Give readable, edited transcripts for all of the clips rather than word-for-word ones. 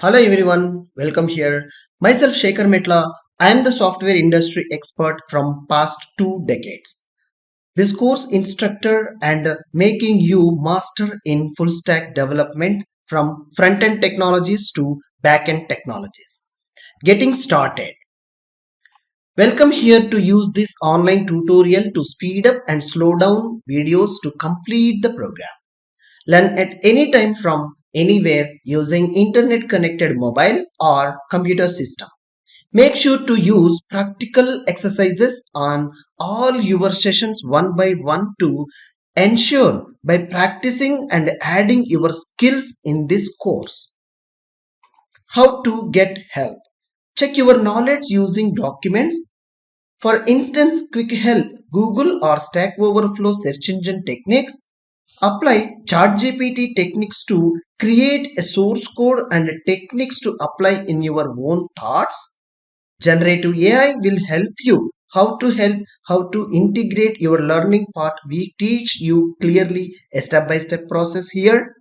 Hello everyone, welcome here. Myself Shekhar Metla. I am the software industry expert from past 2 decades. This course instructor and making you master in full stack development from front end technologies to back end technologies. Getting started. Welcome here to use this online tutorial to speed up and slow down videos to complete the program. Learn at any time from anywhere using internet connected mobile or computer system. Make sure to use practical exercises on all your sessions one by one to ensure by practicing and adding your skills in this course. How to get help. Check your knowledge using documents. For instance, quick help, Google or Stack Overflow search engine techniques. Apply ChatGPT techniques to create a source code and techniques to apply in your own thoughts. Generative AI will help you how to integrate your learning part. We teach you clearly a step-by-step process here.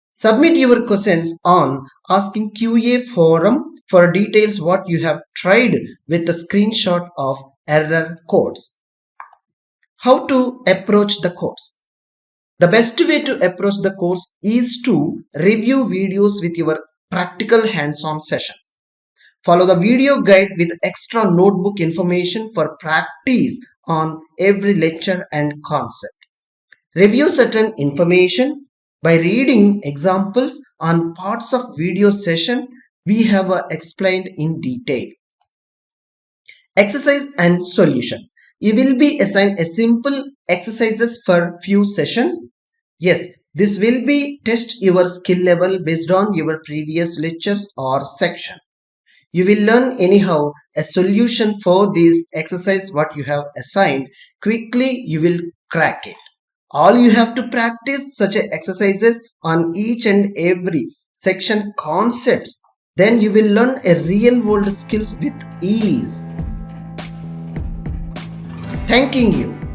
Submit your questions on asking QA forum for details what you have tried with a screenshot of error codes. How to approach the course. The best way to approach the course is to review videos with your practical hands-on sessions. Follow the video guide with extra notebook information for practice on every lecture and concept. Review certain information by reading examples on parts of video sessions we have explained in detail. Exercise and solutions. You will be assigned a simple exercises for few sessions. Yes, this will be test your skill level based on your previous lectures or section. You will learn anyhow a solution for this exercise what you have assigned. Quickly you will crack it. All you have to practice such exercises on each and every section concepts. Then you will learn a real world skills with ease. Thanking you.